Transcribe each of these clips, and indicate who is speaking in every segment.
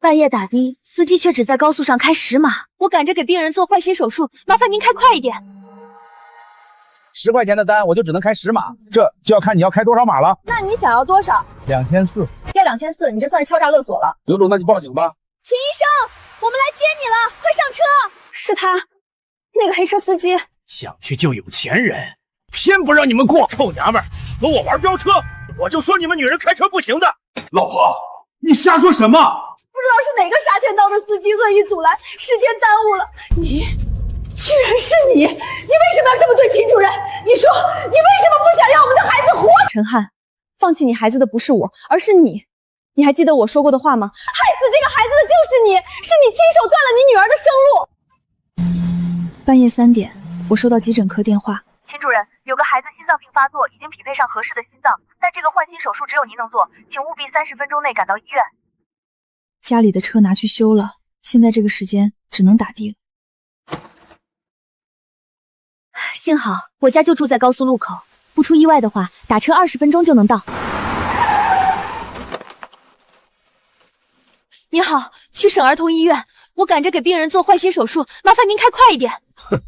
Speaker 1: 半夜打的，司机却只在高速上开10码，我赶着给病人做换心手术，麻烦您开快一点。
Speaker 2: 10块钱的单我就只能开10码，这就要看你要开多少码了。
Speaker 1: 那你想要多少
Speaker 2: 2400，
Speaker 1: 要2400，你这算是敲诈勒索了。
Speaker 2: 刘总，那你报警吧。
Speaker 1: 秦医生，我们来接你了，快上车。是他，那个黑车司机。
Speaker 3: 想去救有钱人，偏不让你们过。臭娘们儿，和我玩飙车，我就说你们女人开车不行的。
Speaker 4: 老婆，你瞎说什么？
Speaker 1: 不知道是哪个杀千刀的司机恶意阻拦，时间耽误了。你，居然是你！你为什么要这么对秦主任？你说，你为什么不想要我们的孩子活？陈汉，放弃你孩子的不是我，而是你。你还记得我说过的话吗？害死这个孩子的就是你，是你亲手断了你女儿的生路。半夜3点，我收到急诊科电话。
Speaker 5: 秦主任，有个孩子心脏病发作，已经匹配上合适的心脏，但这个换心手术只有您能做，请务必30分钟内赶到医院。
Speaker 1: 家里的车拿去修了，现在这个时间只能打的了。幸好我家就住在高速路口，不出意外的话，打车20分钟就能到。您好，去省儿童医院，我赶着给病人做换心手术，麻烦您开快一点。
Speaker 3: 哼，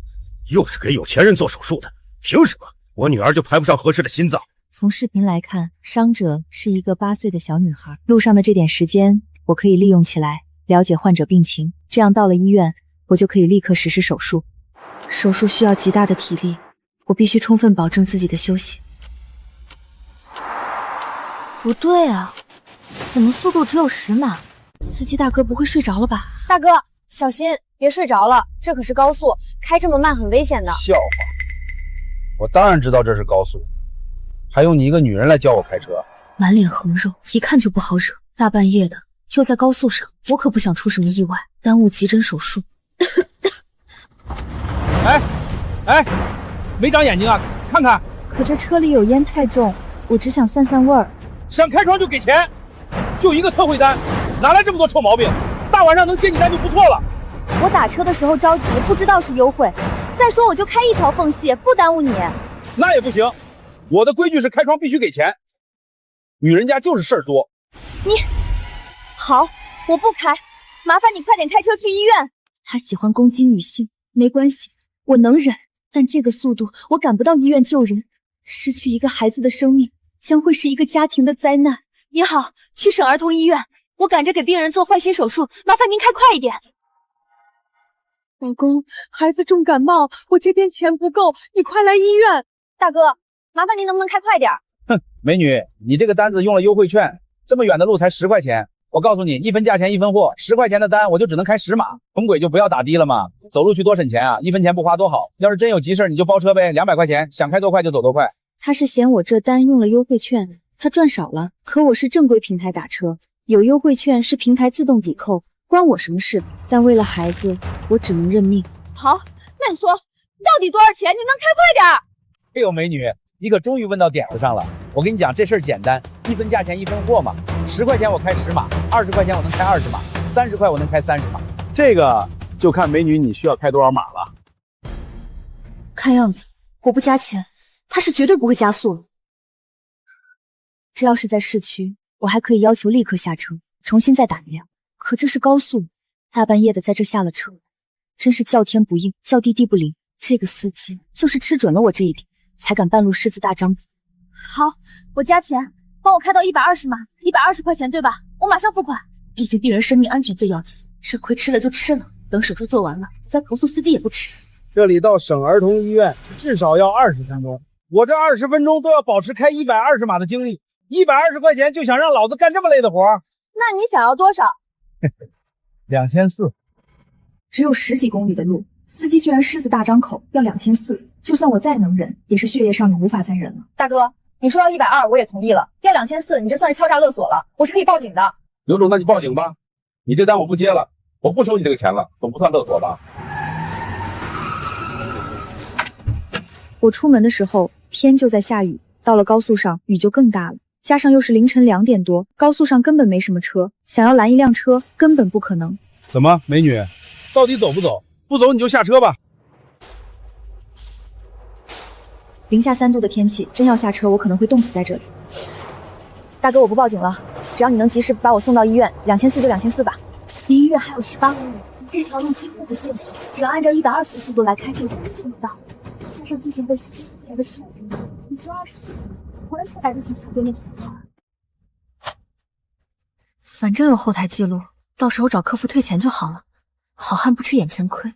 Speaker 3: 又是给有钱人做手术的，凭什么我女儿就排不上合适的心脏？
Speaker 1: 从视频来看，伤者是一个8岁的小女孩，路上的这点时间我可以利用起来了解患者病情，这样到了医院我就可以立刻实施手术。手术需要极大的体力，我必须充分保证自己的休息。不对啊，怎么速度只有10码？司机大哥不会睡着了吧？
Speaker 6: 大哥，小心别睡着了，这可是高速，开这么慢很危险的。
Speaker 2: 笑话，我当然知道这是高速，还用你一个女人来教我开车？
Speaker 1: 满脸横肉，一看就不好惹。大半夜的，又在高速上，我可不想出什么意外，耽误急诊手术。
Speaker 2: 哎，没长眼睛啊！看看，
Speaker 1: 可这车里有烟太重，我只想散散味儿。
Speaker 2: 想开窗就给钱，就一个特惠单，哪来这么多臭毛病？大晚上能接你单就不错了。
Speaker 1: 我打车的时候着急，不知道是优惠。再说我就开一条缝隙，不耽误你。
Speaker 2: 那也不行，我的规矩是开窗必须给钱。女人家就是事儿多。
Speaker 1: 你好，我不开，麻烦你快点开车去医院。他喜欢攻击女性，没关系，我能忍。但这个速度，我赶不到医院救人，失去一个孩子的生命，将会是一个家庭的灾难。您好，去省儿童医院，我赶着给病人做换心手术，麻烦您开快一点。老公，孩子重感冒，我这边钱不够，你快来医院。
Speaker 6: 大哥，麻烦您能不能开快点？
Speaker 2: 哼，美女，你这个单子用了优惠券，这么远的路才10块钱。我告诉你，1分价钱1分货，10块钱的单我就只能开10码，穷鬼就不要打的了嘛，走路去多省钱啊，1分钱不花多好。要是真有急事你就包车呗，200块钱，想开多快就走多快。
Speaker 1: 他是嫌我这单用了优惠券，他赚少了，可我是正规平台打车，有优惠券是平台自动抵扣，关我什么事？但为了孩子，我只能认命。
Speaker 6: 好，那你说到底多少钱？你能开快点？
Speaker 2: 哎呦，美女，你可终于问到点子上了。我跟你讲，这事儿简单，1分价钱1分货嘛。10块钱我开10码，20块钱我能开20码，30块我能开30码。这个就看美女你需要开多少码了。
Speaker 1: 看样子我不加钱，他是绝对不会加速了。这要是在市区，我还可以要求立刻下车，重新再打一辆。可这是高速，大半夜的在这下了车，真是叫天不应，叫地地不灵。这个司机就是吃准了我这一点，才敢半路狮子大张。好，我加钱，帮我开到120码，120块钱对吧？我马上付款。毕竟病人生命安全最要紧，这亏吃了就吃了，等手术做完了，再投诉司机也不迟。
Speaker 2: 这里到省儿童医院至少要20分钟，我这20分钟都要保持开120码的精力，120块钱就想让老子干这么累的活？
Speaker 6: 那你想要多少
Speaker 2: ？2400。
Speaker 1: 只有10几公里的路，司机居然狮子大张口要2400，就算我再能忍，也是血液上的无法再忍了。
Speaker 6: 大哥，你说要120我也同意了，要2400你这算是敲诈勒索了，我是可以报警的。
Speaker 4: 刘总，那你报警吧，你这单我不接了，我不收你这个钱了，总不算勒索吧？
Speaker 1: 我出门的时候天就在下雨，到了高速上雨就更大了，加上又是凌晨2点多，高速上根本没什么车，想要拦一辆车根本不可能。
Speaker 2: 怎么，美女，到底走不走？不走你就下车吧。
Speaker 1: 零下3度的天气，真要下车我可能会冻死在这里。大哥，我不报警了，只要你能及时把我送到医院，2400就2400吧。离医院还有18公里，这条路几乎不限速，只要按照120的速度来开就能到。加上之前被司机开的15分钟，你说24分钟，完全来得及从对面抢跑。反正有后台记录，到时候找客服退钱就好了。好汉不吃眼前亏。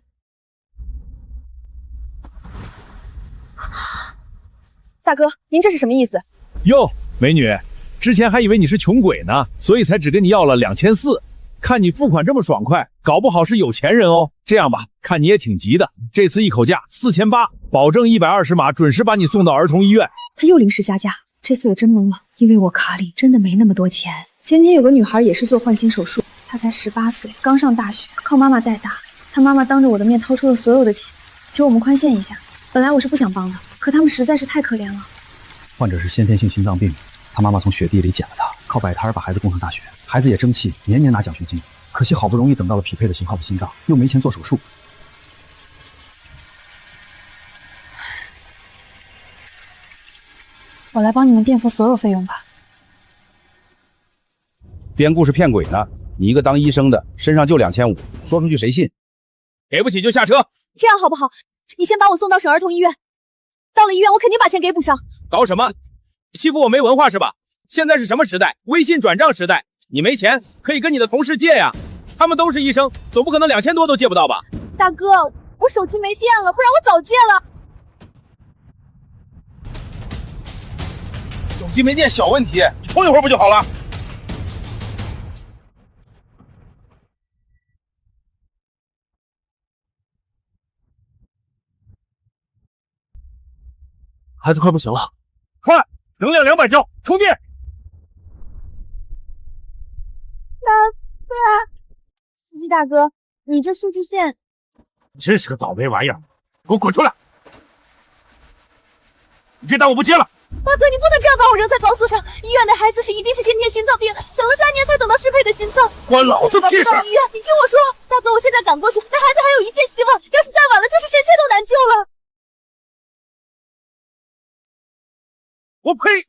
Speaker 6: 大哥，您这是什么意思？
Speaker 3: 哟，美女，之前还以为你是穷鬼呢，所以才只跟你要了2400。看你付款这么爽快，搞不好是有钱人哦。这样吧，看你也挺急的，这次一口价4800，保证120码准时把你送到儿童医院。
Speaker 1: 他又临时加价，这次我真懵了，因为我卡里真的没那么多钱。前天有个女孩也是做换心手术，她才18岁，刚上大学，靠妈妈带大。她妈妈当着我的面掏出了所有的钱，求我们宽限一下。本来我是不想帮的，可他们实在是太可怜了。
Speaker 7: 患者是先天性心脏病，他妈妈从雪地里捡了他，靠摆摊把孩子供上大学，孩子也争气，年年拿奖学金。可惜好不容易等到了匹配的型号的心脏，又没钱做手术。
Speaker 1: 我来帮你们垫付所有费用吧。
Speaker 2: 编故事骗鬼呢？你一个当医生的，身上就2500，说出去谁信？
Speaker 3: 给不起就下车。
Speaker 1: 这样好不好？你先把我送到省儿童医院，到了医院我肯定把钱给补上。
Speaker 3: 搞什么？欺负我没文化是吧？现在是什么时代？微信转账时代。你没钱可以跟你的同事借呀，他们都是医生，总不可能2000多都借不到吧？
Speaker 1: 大哥，我手机没电了，不然我早借了。
Speaker 3: 手机没电小问题，你充一会儿不就好了？孩子快不行了，快，能量200兆，充电！
Speaker 1: 司机大哥，你这数据线
Speaker 3: 真是个倒霉玩意儿，给我滚出来！你这单我不接了。
Speaker 1: 大哥，你不能这样把我扔在高速上。医院的孩子一定是先天心脏病，等了3年才等到适配的心脏。
Speaker 3: 关老子屁事！
Speaker 1: 到医院，你听我说，大哥，我现在赶过去，那孩子还有一线希望。要是再晚了，就是神仙都难救了。
Speaker 3: 我呸！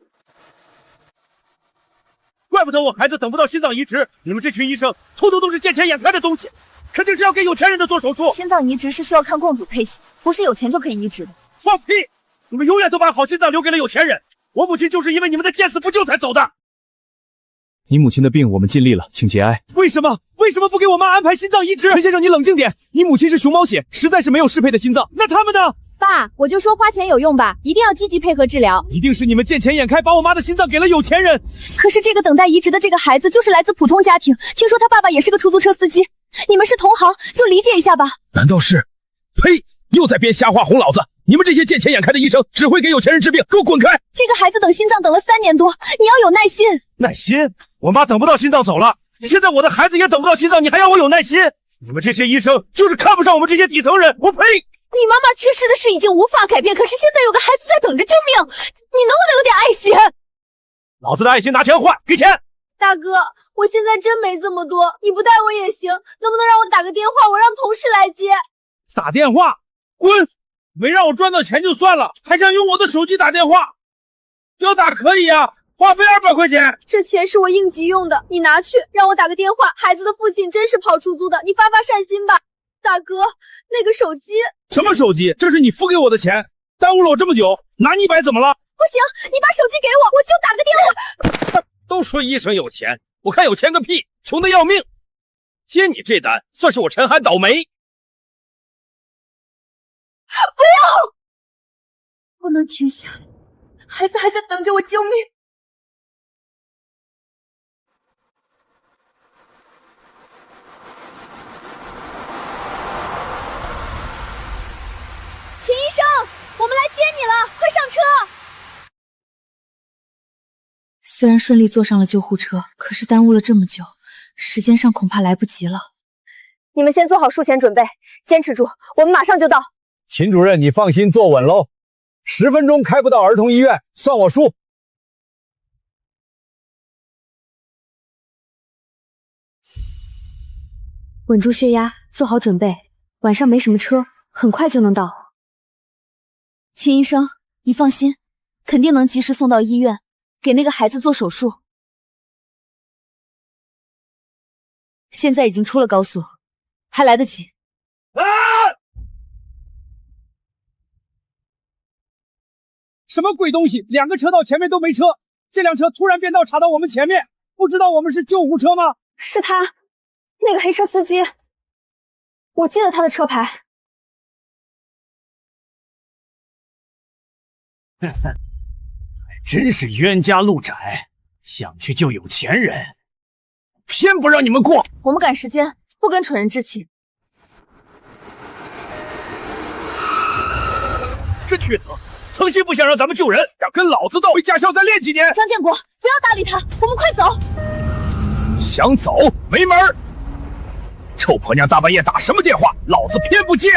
Speaker 3: 怪不得我孩子等不到心脏移植，你们这群医生通通都是见钱眼开的东西，肯定是要给有钱人的做手术。
Speaker 1: 心脏移植是需要看供主配型，不是有钱就可以移植的。
Speaker 3: 放屁！你们永远都把好心脏留给了有钱人，我母亲就是因为你们的见死不救才走的。
Speaker 7: 你母亲的病我们尽力了，请节哀。
Speaker 3: 为什么不给我妈安排心脏移植？陈先生，你冷静点，你母亲是熊猫血，实在是没有适配的心脏。那他们呢？
Speaker 1: 爸，我就说花钱有用吧，一定要积极配合治疗。
Speaker 3: 一定是你们见钱眼开，把我妈的心脏给了有钱人。
Speaker 1: 可是这个等待移植的这个孩子就是来自普通家庭，听说他爸爸也是个出租车司机。你们是同行，就理解一下吧。
Speaker 3: 难道是？呸！又在编瞎话哄老子！你们这些见钱眼开的医生，只会给有钱人治病，给我滚开！
Speaker 1: 这个孩子等心脏等了3年多，你要有耐心。
Speaker 3: 耐心？我妈等不到心脏走了，现在我的孩子也等不到心脏，你还要我有耐心？你们这些医生就是看不上我们这些底层人，我呸！
Speaker 1: 你妈妈去世的事已经无法改变，可是现在有个孩子在等着救命，你能不能有点爱心？
Speaker 3: 老子的爱心拿钱换，给钱！
Speaker 1: 大哥，我现在真没这么多，你不带我也行，能不能让我打个电话，我让同事来接？
Speaker 3: 打电话？滚！没让我赚到钱就算了，还想用我的手机打电话？要打可以啊，话费200块钱。
Speaker 1: 这钱是我应急用的，你拿去，让我打个电话。孩子的父亲真是跑出租的，你发善心吧。大哥，那个手机……
Speaker 3: 什么手机？这是你付给我的钱，耽误了我这么久，拿100怎么了？
Speaker 1: 不行，你把手机给我，我就打个电话。
Speaker 3: 都说医生有钱，我看有钱个屁，穷得要命。接你这单，算是我陈寒倒霉。
Speaker 1: 不要！不能停下，孩子还在等着我救命。秦医生，我们来接你了，快上车！虽然顺利坐上了救护车，可是耽误了这么久，时间上恐怕来不及了。
Speaker 6: 你们先做好术前准备，坚持住，我们马上就到。
Speaker 2: 秦主任，你放心坐稳喽，10分钟开不到儿童医院，算我输。
Speaker 1: 稳住血压，做好准备，晚上没什么车，很快就能到。秦医生，你放心，肯定能及时送到医院，给那个孩子做手术。现在已经出了高速，还来得及。
Speaker 3: 啊！什么鬼东西？2个车道前面都没车，这辆车突然变道插到我们前面，不知道我们是救护车吗？
Speaker 6: 是他，那个黑车司机，我记得他的车牌。
Speaker 8: 真是冤家路窄，想去救有钱人，偏不让你们过。
Speaker 1: 我们赶时间，不跟蠢人置气。
Speaker 8: 这缺德，诚心不想让咱们救人，想跟老子斗，回驾校再练几年。
Speaker 1: 张建国，不要搭理他，我们快走。
Speaker 8: 想走没门儿！臭婆娘大半夜打什么电话，老子偏不接。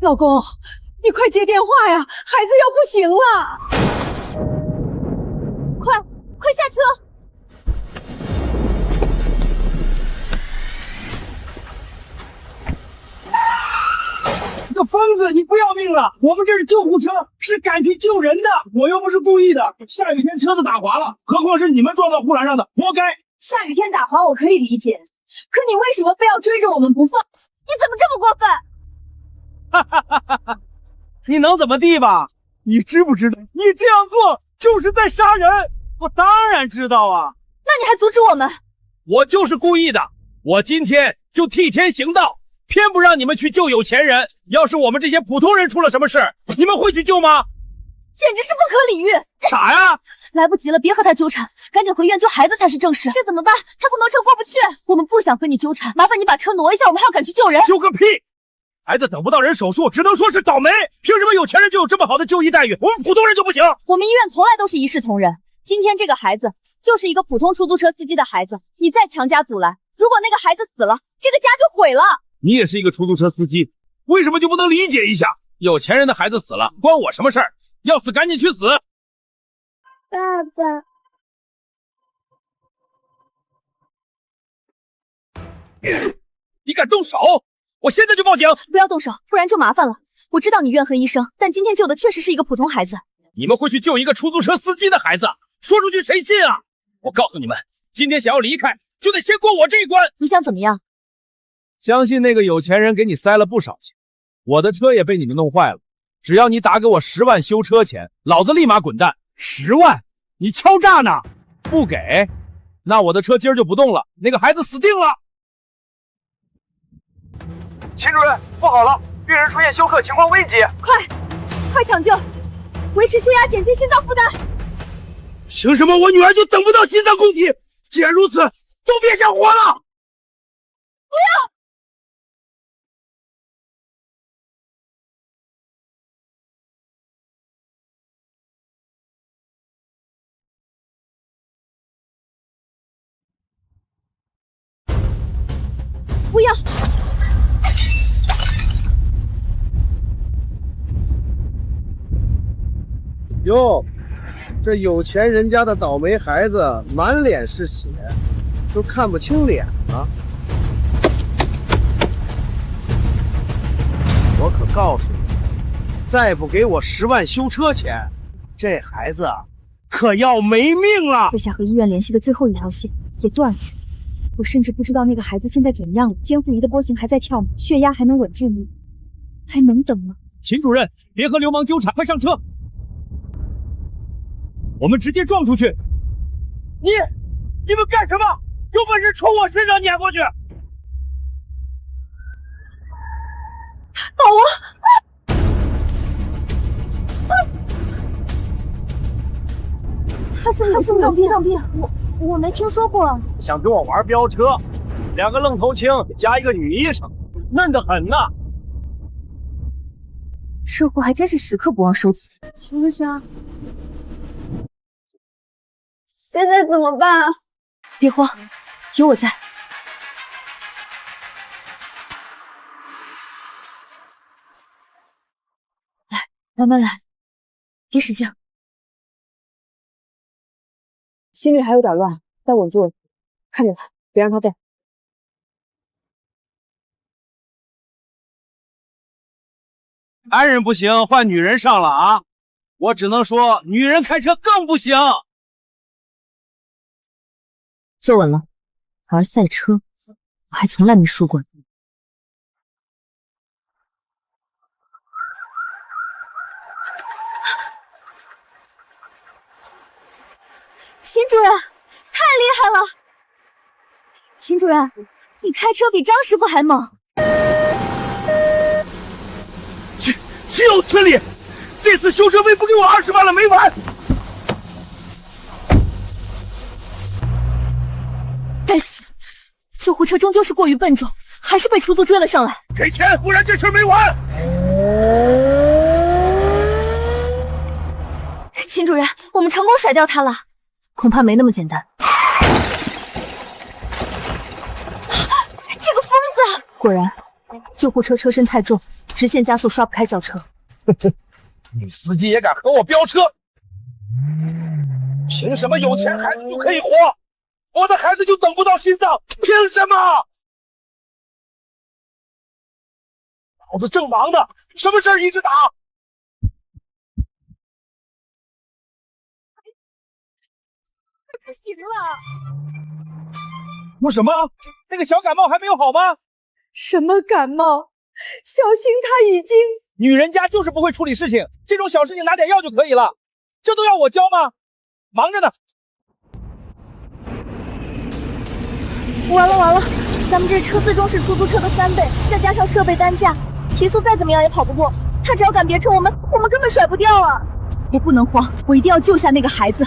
Speaker 9: 老公，你快接电话呀，孩子要不行了！
Speaker 1: 快下车！
Speaker 3: 你个疯子，你不要命了？我们这是救护车，是赶去救人的，我又不是故意的。下雨天车子打滑了，何况是你们撞到护栏上的，活该。
Speaker 6: 下雨天打滑我可以理解，可你为什么非要追着我们不放？
Speaker 1: 你怎么这么过分？
Speaker 3: 你能怎么地吧？你知不知道，你这样做就是在杀人？我当然知道啊。
Speaker 1: 那你还阻止我们？
Speaker 3: 我就是故意的，我今天就替天行道，偏不让你们去救有钱人。要是我们这些普通人出了什么事，你们会去救吗？
Speaker 1: 简直是不可理喻！
Speaker 3: 傻呀！
Speaker 1: 来不及了，别和他纠缠，赶紧回院救孩子才是正事。这怎么办？他不挪车过不去。我们不想和你纠缠，麻烦你把车挪一下，我们还要赶去救人。
Speaker 3: 救个屁！孩子等不到人手术，只能说是倒霉。凭什么有钱人就有这么好的就医待遇，我们普通人就不行？
Speaker 1: 我们医院从来都是一视同仁。今天这个孩子就是一个普通出租车司机的孩子，你再强加阻拦，如果那个孩子死了，这个家就毁了。
Speaker 3: 你也是一个出租车司机，为什么就不能理解一下？有钱人的孩子死了，关我什么事儿？要死赶紧去死！
Speaker 10: 爸爸，
Speaker 3: 你敢动手，我现在就报警！
Speaker 1: 不要动手，不然就麻烦了。我知道你怨恨医生，但今天救的确实是一个普通孩子。
Speaker 3: 你们会去救一个出租车司机的孩子？说出去谁信啊？我告诉你们，今天想要离开，就得先过我这一关。
Speaker 1: 你想怎么样？
Speaker 2: 相信那个有钱人给你塞了不少钱，我的车也被你们弄坏了。只要你打给我10万修车钱，老子立马滚蛋。
Speaker 3: 10万？你敲诈呢？
Speaker 2: 不给，那我的车今儿就不动了，那个孩子死定了。
Speaker 11: 秦主任，不好了，病人出现休克，情况危急，
Speaker 6: 快抢救，维持血压，减轻心脏负担。
Speaker 3: 凭什么我女儿就等不到心脏供体？既然如此，都别想活了！
Speaker 6: 不要！不要！
Speaker 12: 哟，这有钱人家的倒霉孩子满脸是血，都看不清脸了。我可告诉你，再不给我10万修车钱，这孩子可要没命了。
Speaker 1: 这下和医院联系的最后一条线也断了。我甚至不知道那个孩子现在怎么样了，监护仪的波形还在跳吗？血压还能稳住吗？还能等吗？
Speaker 3: 秦主任，别和流氓纠缠，快上车！我们直接撞出去！你们干什么？有本事冲我身上碾过去！
Speaker 6: 老王，他是心脏病，我没听说过。
Speaker 3: 想跟我玩飙车，2个愣头青加一个女医生，嫩得很呐！
Speaker 1: 车祸还真是时刻不忘收起。
Speaker 6: 秦医生，现在怎么办啊？
Speaker 1: 别慌，有我在。来，慢慢来，别使劲。
Speaker 9: 心率还有点乱，但稳住了，看着他，别让他动。
Speaker 2: 男人不行，换女人上了啊！
Speaker 3: 我只能说女人开车更不行。
Speaker 1: 坐稳了，而赛车我还从来没输过。秦主任，太厉害了！秦主任，你开车比张师傅还猛。
Speaker 8: 岂有此理！这次修车费不给我20万了没完！
Speaker 1: 该死！救护车终究是过于笨重，还是被出租追了上来。
Speaker 8: 给钱，不然这事没完！
Speaker 1: 秦主任，我们成功甩掉他了，恐怕没那么简单。这个疯子！果然，救护车车身太重，直线加速刷不开轿车。
Speaker 8: 女司机也敢和我飙车？凭什么有钱孩子就可以活，我的孩子就等不到心脏？凭什么？老子正忙呢，什么事儿一直打？
Speaker 9: 不行了！
Speaker 2: 哭什么？那个小感冒还没有好吗？
Speaker 9: 什么感冒？小星他已经……
Speaker 2: 女人家就是不会处理事情，这种小事情拿点药就可以了，这都要我教吗？忙着呢。
Speaker 1: 完了完了，咱们这车资中是出租车的3倍，再加上设备单价，提速再怎么样也跑不过。他只要敢别称我们根本甩不掉啊！我不能慌，我一定要救下那个孩子。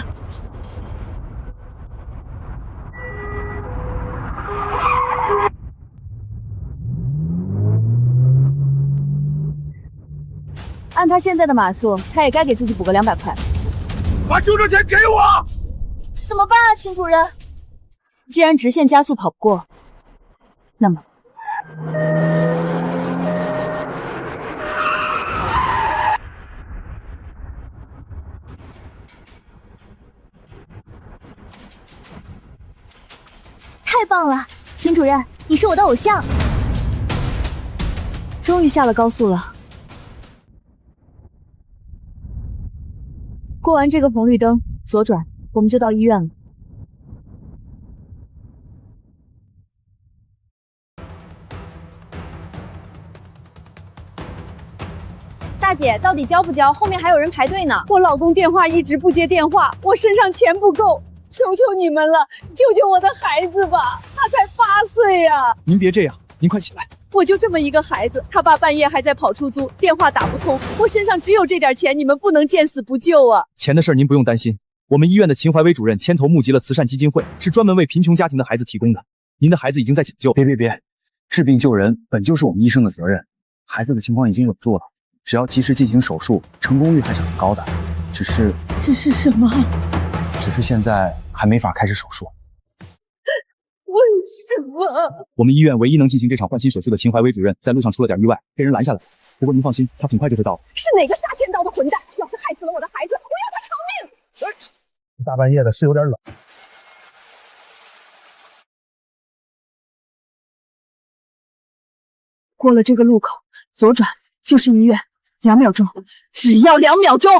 Speaker 1: 按他现在的码速，他也该给自己补个200块。
Speaker 8: 把修车钱给我！
Speaker 1: 怎么办啊，秦主任？既然直线加速跑不过，那么……太棒了，秦主任，你是我的偶像。终于下了高速了。过完这个红绿灯，左转，我们就到医院了。
Speaker 6: 大姐，到底交不交？后面还有人排队呢。
Speaker 9: 我老公电话一直不接电话，我身上钱不够，求求你们了，救救我的孩子吧！他才8岁呀！
Speaker 7: 您别这样，您快起来。
Speaker 9: 我就这么一个孩子，他爸半夜还在跑出租，电话打不通，我身上只有这点钱，你们不能见死不救啊！
Speaker 7: 钱的事您不用担心，我们医院的秦淮薇主任牵头募集了慈善基金会，是专门为贫穷家庭的孩子提供的。您的孩子已经在抢救。别，治病救人本就是我们医生的责任。孩子的情况已经稳住了，只要及时进行手术，成功率还是很高的。只是
Speaker 9: 什么？
Speaker 7: 只是现在还没法开始手术。
Speaker 9: 为什么？
Speaker 7: 我们医院唯一能进行这场换心手术的秦淮薇主任在路上出了点意外，被人拦下来。不过您放心，他很快就会到。
Speaker 9: 是哪个杀千刀的混蛋？要是害死了我的孩子，我要他偿命！
Speaker 4: 大半夜的是有点冷。
Speaker 9: 过了这个路口，左转就是医院，2秒钟，只要2秒钟。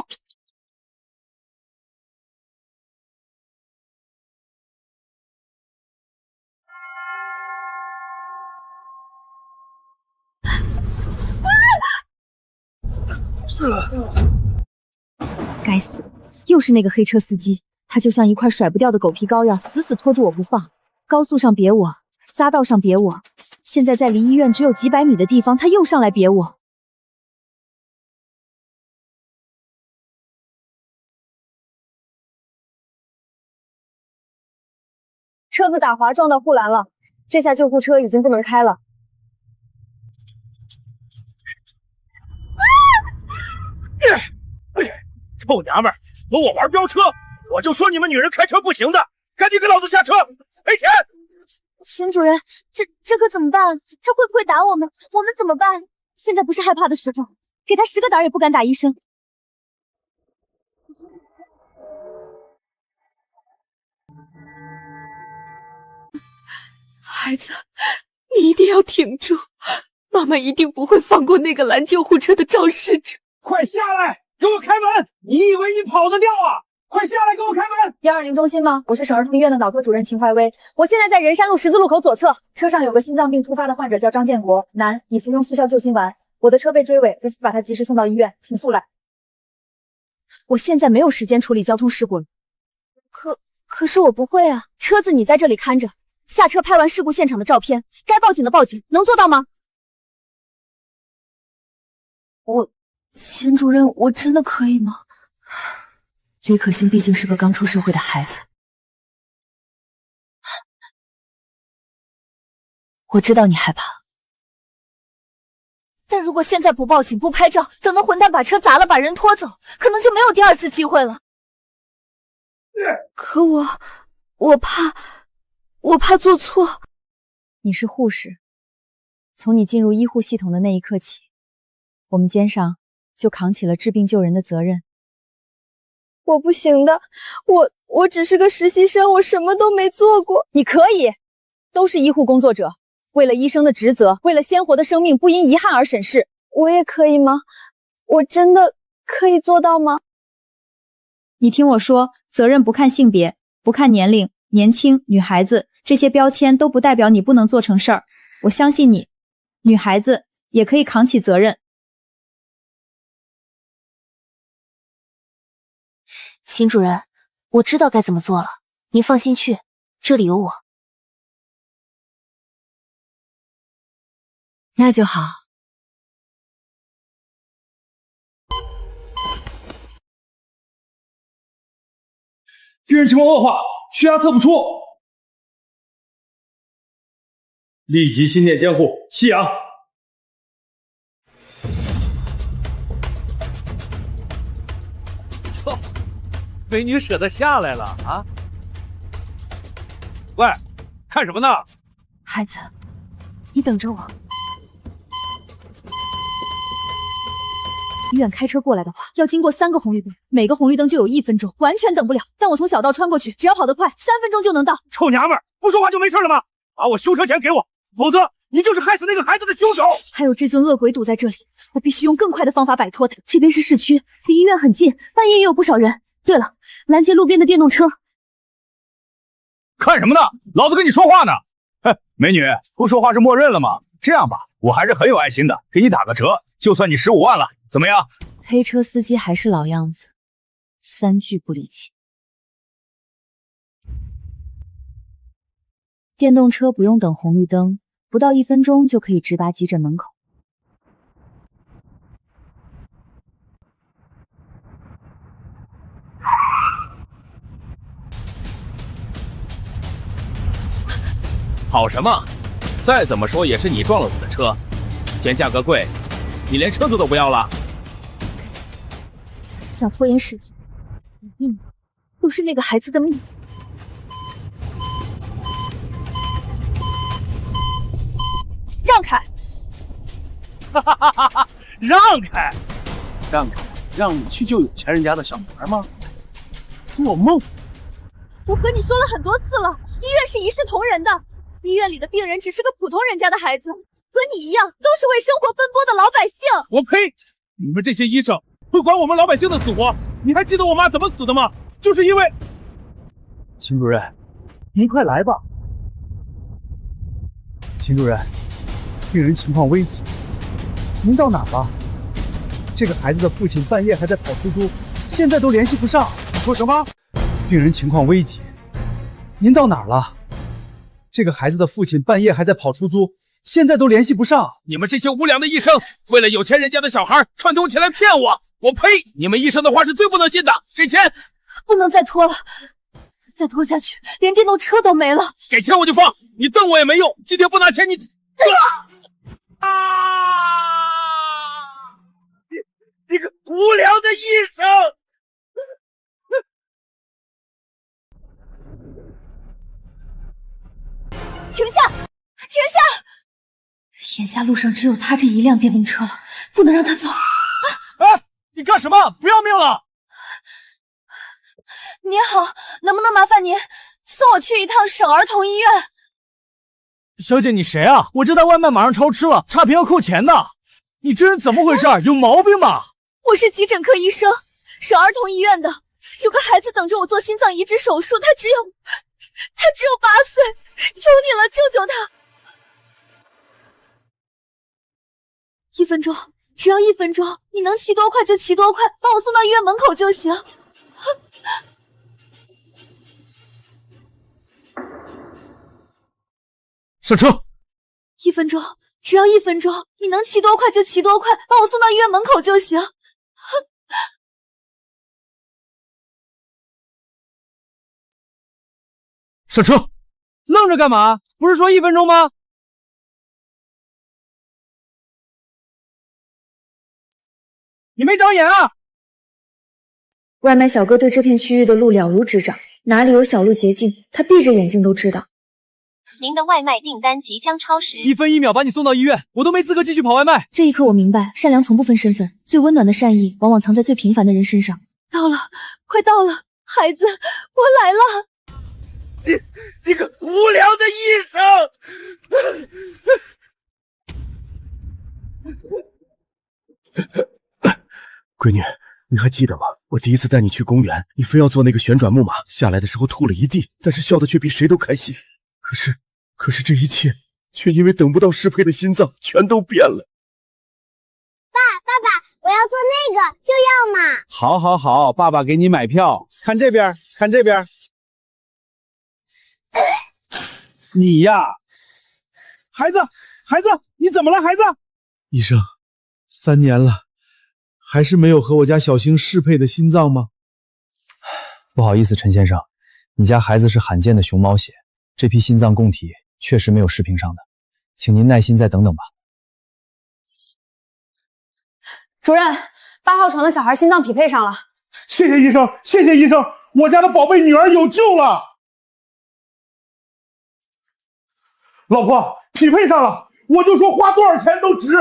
Speaker 1: 该死，又是那个黑车司机，他就像一块甩不掉的狗皮膏药，死死拖住我不放。高速上别我，匝道上别我，现在在离医院只有几百米的地方，他又上来别我。
Speaker 6: 车子打滑撞到护栏了，这下救护车已经不能开了。
Speaker 8: 臭娘们儿，和我玩飙车，我就说你们女人开车不行的，赶紧给老子下车，赔钱！
Speaker 1: 秦主任，这可怎么办？他会不会打我们？我们怎么办？现在不是害怕的时候，给他10个胆也不敢打医生。
Speaker 9: 孩子，你一定要挺住，妈妈一定不会放过那个拦救护车的肇事者。
Speaker 8: 快下来！
Speaker 2: 给我开门！你以为你跑得掉啊？快下来给我开门
Speaker 6: ！120中心吗？我是省儿童医院的脑科主任秦怀薇，我现在在仁山路十字路口左侧，车上有个心脏病突发的患者叫张建国，男，已服用速效救心丸。我的车被追尾，为把他及时送到医院，请速来。
Speaker 1: 我现在没有时间处理交通事故了。可是我不会啊，车子你在这里看着，下车拍完事故现场的照片，该报警的报警，能做到吗？秦主任，我真的可以吗？李可欣毕竟是个刚出社会的孩子，我知道你害怕，但如果现在不报警不拍照，等那混蛋把车砸了把人拖走，可能就没有第二次机会了。可我怕做错。
Speaker 6: 你是护士，从你进入医护系统的那一刻起，我们肩上就扛起了治病救人的责任。
Speaker 9: 我不行的，我只是个实习生，我什么都没做过。
Speaker 6: 你可以，都是医护工作者，为了医生的职责，为了鲜活的生命，不因遗憾而审视。
Speaker 9: 我也可以吗？我真的可以做到吗？
Speaker 6: 你听我说，责任不看性别，不看年龄，年轻、女孩子这些标签都不代表你不能做成事儿。我相信你，女孩子也可以扛起责任。
Speaker 1: 秦主任，我知道该怎么做了，您放心去，这里有我。那就好。
Speaker 3: 病人情况恶化，血压测不出，立即心电监护，吸氧。
Speaker 8: 美女舍得下来了啊！喂，看什么呢？
Speaker 1: 孩子，你等着我。
Speaker 6: 医院开车过来的话，要经过3个红绿灯，每个红绿灯就有1分钟，完全等不了。但我从小道穿过去，只要跑得快，3分钟就能到。
Speaker 8: 臭娘们儿，不说话就没事了吗？把我修车钱给我，否则你就是害死那个孩子的凶手。
Speaker 6: 还有这尊恶鬼堵在这里，我必须用更快的方法摆脱他。这边是市区，离医院很近，半夜也有不少人。对了，拦截路边的电动车。
Speaker 8: 看什么呢？老子跟你说话呢。哼，美女，不说话是默认了吗？这样吧，我还是很有爱心的，给你打个折，就算你15万了，怎么样？
Speaker 6: 黑车司机还是老样子，3句不离气。电动车不用等红绿灯，不到1分钟就可以直达急诊门口。
Speaker 8: 好什么？再怎么说也是你撞了我的车，嫌价格贵，你连车子都不要了？
Speaker 1: 想拖延时间，命都是那个孩子的命。让开！
Speaker 8: 哈哈哈哈！让开！让开！让你去救有钱人家的小孩吗？做梦！
Speaker 1: 我和你说了很多次了，医院是一视同仁的。医院里的病人只是个普通人家的孩子，和你一样，都是为生活奔波的老百姓。
Speaker 8: 我呸！你们这些医生会管我们老百姓的死活？你还记得我妈怎么死的吗？就是因为……
Speaker 7: 秦主任，您快来吧。秦主任，病人情况危急，您到哪了？这个孩子的父亲半夜还在跑出租，现在都联系不上。
Speaker 8: 你说什么？
Speaker 7: 病人情况危急，您到哪了？这个孩子的父亲半夜还在跑出租，现在都联系不上。
Speaker 8: 你们这些无良的医生，为了有钱人家的小孩串通起来骗我！我呸！你们医生的话是最不能信的。给钱！
Speaker 1: 不能再拖了，再拖下去，连电动车都没了。
Speaker 8: 给钱我就放，你瞪我也没用。今天不拿钱，你……你个无良的医生！
Speaker 1: 停下！停下！眼下路上只有他这一辆电动车了，不能让他走。
Speaker 8: 哎，你干什么？不要命了？
Speaker 1: 您好，能不能麻烦您送我去一趟省儿童医院？
Speaker 7: 小姐，你谁啊？我这单外卖马上超吃了，差评要扣钱的。你这人怎么回事？有毛病吧？
Speaker 1: 我我是急诊科医生，是儿童医院的，有个孩子等着我做心脏移植手术，他只有8岁，求你了，救救他！1分钟，只要1分钟，你能骑多快就骑多快，把我送到医院门口就行。
Speaker 3: 上车。
Speaker 1: 1分钟，只要1分钟，你能骑多快就骑多快，把我送到医院门口就行。
Speaker 3: 上车。
Speaker 7: 愣着干嘛？不是说1分钟吗？你没长眼啊！
Speaker 1: 外卖小哥对这片区域的路了如指掌，哪里有小路捷径，他闭着眼睛都知道。
Speaker 13: 您的外卖订单即将超时
Speaker 7: ，1分1秒把你送到医院，我都没资格继续跑外卖。
Speaker 1: 这一刻我明白，善良从不分身份，最温暖的善意往往藏在最平凡的人身上。到了，快到了，孩子，我来了。
Speaker 8: 你个无聊的医生！
Speaker 12: 闺女，你还记得吗？我第一次带你去公园，你非要坐那个旋转木马，下来的时候吐了一地，但是笑的却比谁都开心。可是这一切，却因为等不到适配的心脏，全都变了。
Speaker 10: 爸爸，我要做那个，就要嘛！
Speaker 2: 好，好，好，爸爸给你买票。看这边，看这边。你呀，孩子，你怎么了，孩子？
Speaker 3: 医生，3年了，还是没有和我家小星适配的心脏吗？
Speaker 7: 不好意思，陈先生，你家孩子是罕见的熊猫血，这批心脏供体确实没有适配上的，请您耐心再等等吧。
Speaker 14: 主任，8号床的小孩心脏匹配上了。
Speaker 8: 谢谢医生，谢谢医生，我家的宝贝女儿有救了。老婆，匹配上了，我就说花多少钱都值。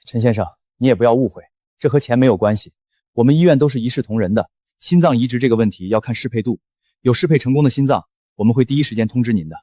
Speaker 7: 陈先生，你也不要误会，这和钱没有关系。我们医院都是一视同仁的，心脏移植这个问题要看适配度，有适配成功的心脏，我们会第一时间通知您的。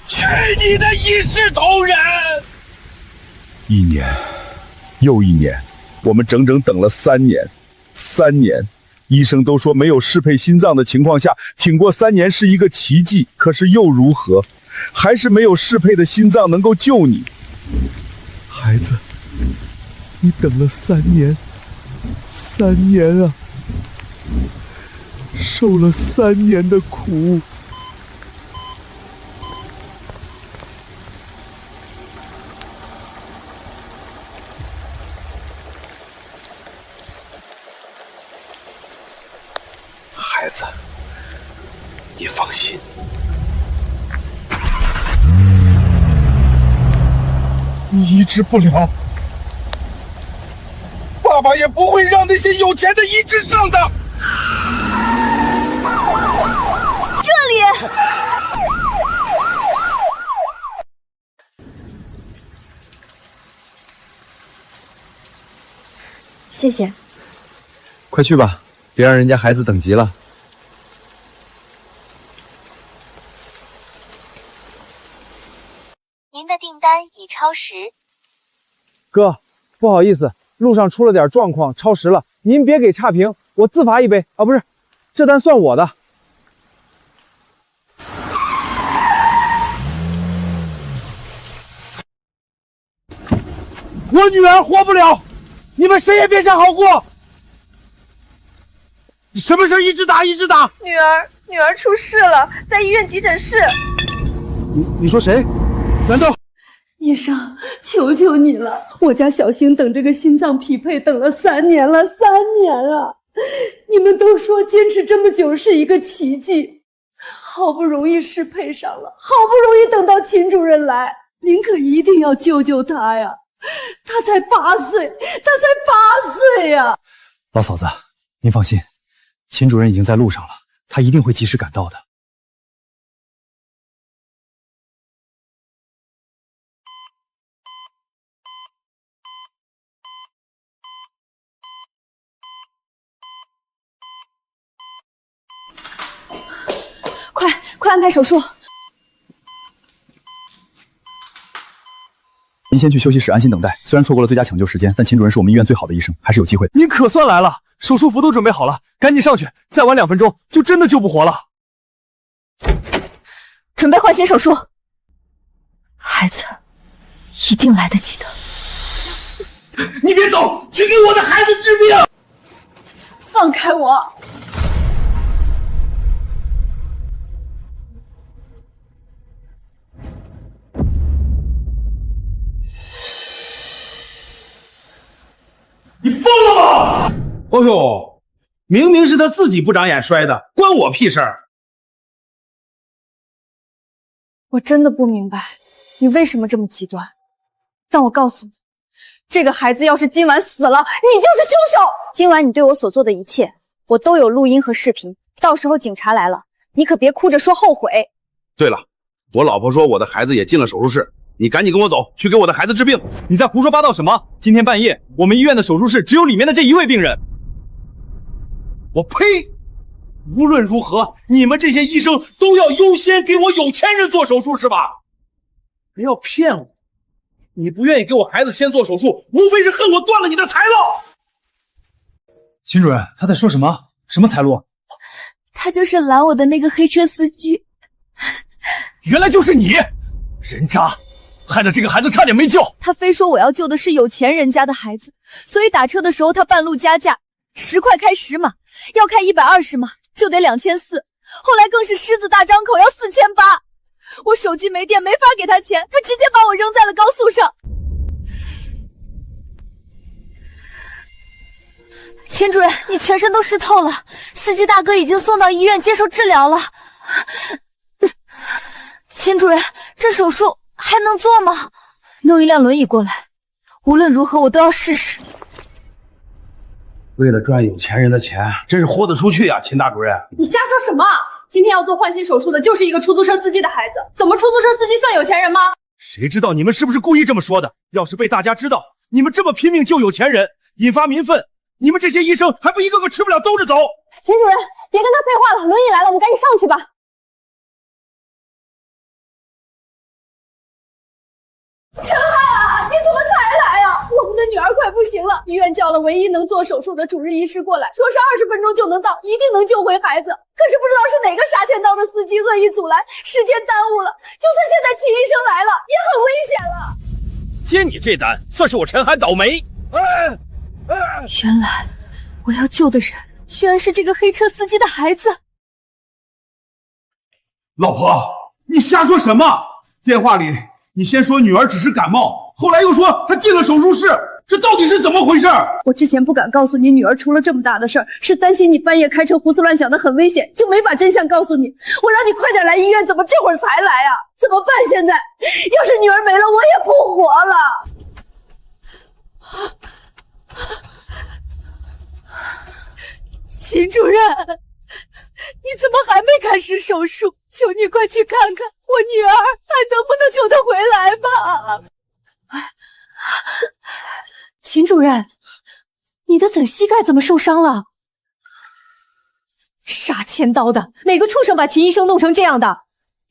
Speaker 8: 去你的一视同仁
Speaker 4: ！1年，又1年，我们整整等了3年。3年，医生都说没有适配心脏的情况下，挺过3年是一个奇迹。可是又如何？还是没有适配的心脏能够救你。
Speaker 3: 孩子，你等了3年，3年啊，受了3年的苦。
Speaker 12: 孩子，你放心，
Speaker 8: 你移植不了，爸爸也不会让那些有钱的移植上的。
Speaker 1: 这里，谢谢。
Speaker 7: 快去吧，别让人家孩子等急了。
Speaker 13: 您的订单已超时。
Speaker 2: 哥，不好意思，路上出了点状况，超时了，您别给差评，我自罚1杯啊，不是，这单算我的。
Speaker 8: 我女儿活不了，你们谁也别想好过。什么事一直打一直打。
Speaker 5: 女儿出事了，在医院急诊室。
Speaker 8: 你说谁？难道？
Speaker 9: 医生，求求你了，我家小星等这个心脏匹配等了3年了，3年啊！你们都说坚持这么久是一个奇迹，好不容易适配上了，好不容易等到秦主任来，您可一定要救救他呀！他才8岁，他才8岁呀！
Speaker 7: 老嫂子，您放心，秦主任已经在路上了，他一定会及时赶到的。
Speaker 14: 快安排手术！
Speaker 7: 您先去休息室安心等待。虽然错过了最佳抢救时间，但秦主任是我们医院最好的医生，还是有机会的。
Speaker 8: 您可算来了，手术服都准备好了，赶紧上去，再晚2分钟就真的救不活了。
Speaker 1: 准备换心手术，孩子一定来得及的。
Speaker 8: 你别走，去给我的孩子治病！
Speaker 14: 放开我！
Speaker 8: 你疯了吗？哦呦，明明是他自己不长眼摔的，关我屁事儿！
Speaker 14: 我真的不明白你为什么这么极端，但我告诉你，这个孩子要是今晚死了，你就是凶手！今晚你对我所做的一切，我都有录音和视频，到时候警察来了，你可别哭着说后悔。
Speaker 15: 对了，我老婆说我的孩子也进了手术室，你赶紧跟我走，去给我的孩子治病。
Speaker 7: 你在胡说八道什么？今天半夜，我们医院的手术室只有里面的这一位病人。
Speaker 8: 我呸！无论如何，你们这些医生都要优先给我有钱人做手术是吧？不要骗我！你不愿意给我孩子先做手术，无非是恨我断了你的财路。
Speaker 7: 秦主任，他在说什么？什么财路？
Speaker 1: 他就是拦我的那个黑车司机。
Speaker 8: 原来就是你，人渣，害得这个孩子差点没救。
Speaker 1: 他非说我要救的是有钱人家的孩子，所以打车的时候他半路加价，10块开10码，要开120码就得2400，后来更是狮子大张口要4800。我手机没电，没法给他钱，他直接把我扔在了高速上。秦主任，你全身都湿透了，司机大哥已经送到医院接受治疗了。秦主任，这手术还能做吗？弄一辆轮椅过来，无论如何我都要试试。
Speaker 8: 为了赚有钱人的钱，真是豁得出去啊，秦大主任！
Speaker 14: 你瞎说什么？今天要做换心手术的就是一个出租车司机的孩子，怎么出租车司机算有钱人吗？
Speaker 8: 谁知道你们是不是故意这么说的？要是被大家知道你们这么拼命救有钱人，引发民愤，你们这些医生还不一个个吃不了兜着走？
Speaker 14: 秦主任，别跟他废话了，轮椅来了，我们赶紧上去吧。陈汉，你怎么才来啊？我们的女儿快不行了，医院叫了唯一能做手术的主治医师过来，说是20分钟就能到，一定能救回孩子。可是不知道是哪个杀千刀的司机恶意阻拦，时间耽误了。就算现在秦医生来了，也很危险了。
Speaker 8: 接你这单，算是我陈汉倒霉。
Speaker 1: 原来我要救的人，居然是这个黑车司机的孩子。
Speaker 15: 老婆，你瞎说什么？电话里你先说女儿只是感冒，后来又说她进了手术室，这到底是怎么回事？
Speaker 9: 我之前不敢告诉你女儿出了这么大的事儿，是担心你半夜开车胡思乱想的很危险，就没把真相告诉你。我让你快点来医院，怎么这会儿才来啊？怎么办？现在要是女儿没了，我也不活了。
Speaker 1: 秦主任，你怎么还没开始手术？求你快去看看我女儿还能不能救她回来吧。
Speaker 9: 秦主任，你的膝盖怎么受伤了？杀千刀的，哪个畜生把秦医生弄成这样的？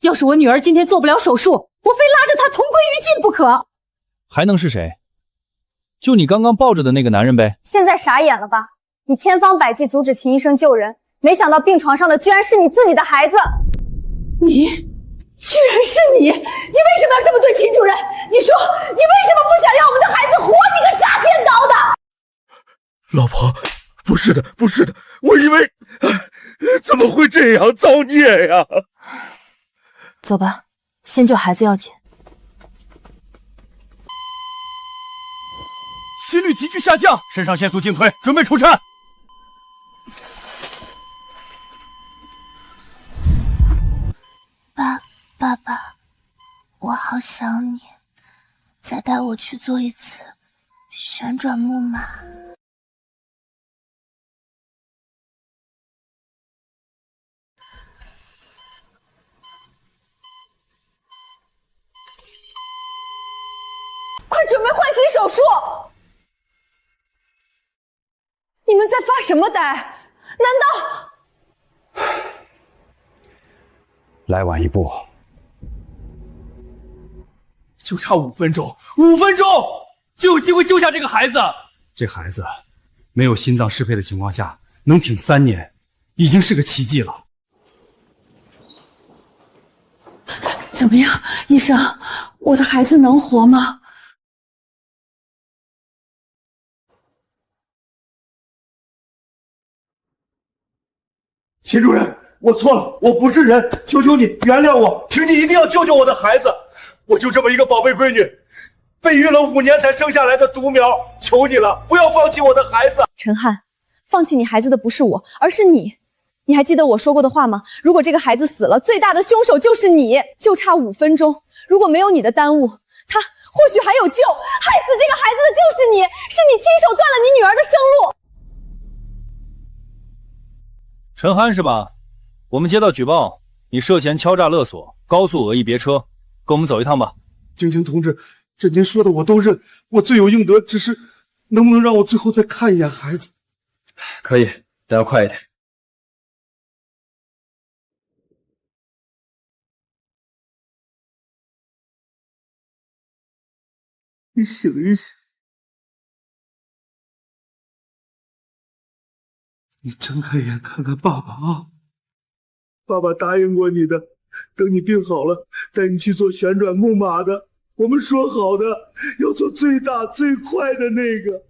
Speaker 9: 要是我女儿今天做不了手术，我非拉着她同归于尽不可。
Speaker 7: 还能是谁？就你刚刚抱着的那个男人呗。
Speaker 14: 现在傻眼了吧？你千方百计阻止秦医生救人，没想到病床上的居然是你自己的孩子。
Speaker 9: 你，居然是你！你为什么要这么对秦主任？你说，你为什么不想要我们的孩子活？你个杀千刀的！
Speaker 12: 老婆，不是的，不是的，我以为，怎么会这样造孽呀？
Speaker 1: 走吧，先救孩子要紧。
Speaker 8: 心率急剧下降，肾上腺素进退，准备出产。
Speaker 1: 爸爸，我好想你，再带我去做一次旋转木马。
Speaker 14: 准备换心手术。你们在发什么呆？难道……
Speaker 8: 来晚一步，就差5分钟，5分钟就有机会救下这个孩子。这孩子没有心脏适配的情况下能挺3年，已经是个奇迹了。
Speaker 14: 怎么样，医生？我的孩子能活吗？
Speaker 15: 秦主任，我错了，我不是人，求求你原谅我，请你一定要救救我的孩子，我就这么一个宝贝闺女，备孕了5年才生下来的独苗，求你了，不要放弃我的孩子。
Speaker 6: 陈汉，放弃你孩子的不是我，而是你。你还记得我说过的话吗？如果这个孩子死了，最大的凶手就是你。就差5分钟，如果没有你的耽误，他或许还有救。害死这个孩子的就是你，是你亲手断了你女儿的生路。
Speaker 7: 陈憨是吧？我们接到举报，你涉嫌敲诈勒索、高速讹逸别车，跟我们走一趟吧。
Speaker 15: 晶晶同志，这您说的我都认，我罪有应得，只是能不能让我最后再看一眼孩子？
Speaker 7: 可以，但要快一点。
Speaker 15: 你醒一醒，你睁开眼看看爸爸啊！爸爸答应过你的，等你病好了，带你去做旋转木马的。我们说好的，要做最大最快的那个。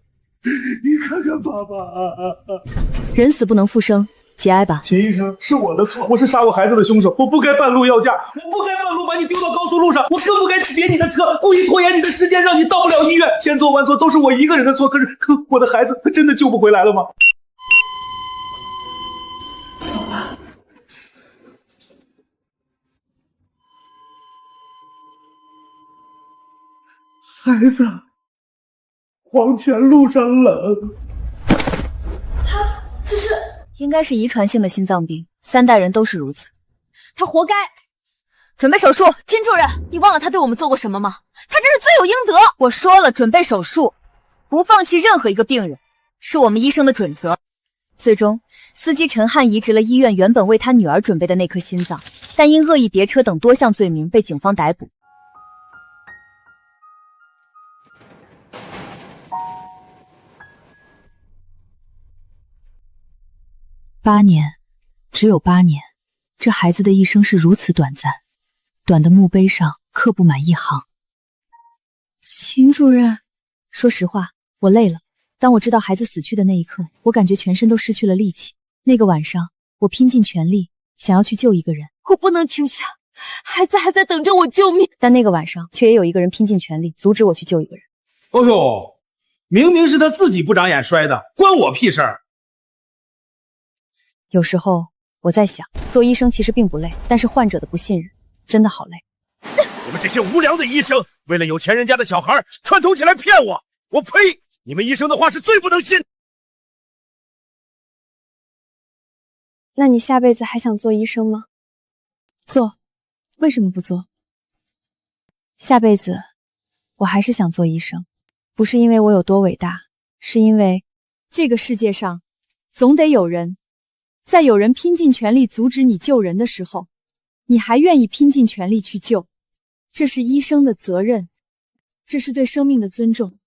Speaker 15: 你看看爸爸啊！
Speaker 1: 人死不能复生，节哀吧。
Speaker 15: 秦医生，是我的错，我是杀我孩子的凶手，我不该半路要价，我不该半路把你丢到高速路上，我更不该去别你的车，故意拖延你的时间，让你到不了医院。千错万错都是我一个人的错，可我的孩子他真的救不回来了吗？
Speaker 14: 走吧。
Speaker 15: 孩子，黄泉路上冷。
Speaker 14: 他这是
Speaker 1: 应该是遗传性的心脏病，3代人都是如此。
Speaker 6: 他活该。
Speaker 1: 准备手术，金主任，你忘了他对我们做过什么吗？他这是罪有应得。我说了，准备手术，不放弃任何一个病人，是我们医生的准则。最终，司机陈汉移植了医院原本为他女儿准备的那颗心脏，但因恶意别车等多项罪名被警方逮捕。8年，只有8年，这孩子的一生是如此短暂，短的墓碑上刻不满一行。秦主任，说实话，我累了。当我知道孩子死去的那一刻，我感觉全身都失去了力气。那个晚上，我拼尽全力想要去救一个人，
Speaker 14: 我不能停下，孩子还在等着我救命。
Speaker 1: 但那个晚上却也有一个人拼尽全力阻止我去救一个人。
Speaker 8: 哦呦，明明是他自己不长眼摔的，关我屁事儿。
Speaker 1: 有时候我在想，做医生其实并不累，但是患者的不信任真的好累。
Speaker 4: 你们这些无良的医生，为了有钱人家的小孩串通起来骗我！我呸！你们医生的话是最不能信。
Speaker 6: 那你下辈子还想做医生吗？
Speaker 1: 做，为什么不做？下辈子我还是想做医生，不是因为我有多伟大，是因为这个世界上总得有人，在有人拼尽全力阻止你救人的时候，你还愿意拼尽全力去救，这是医生的责任，这是对生命的尊重。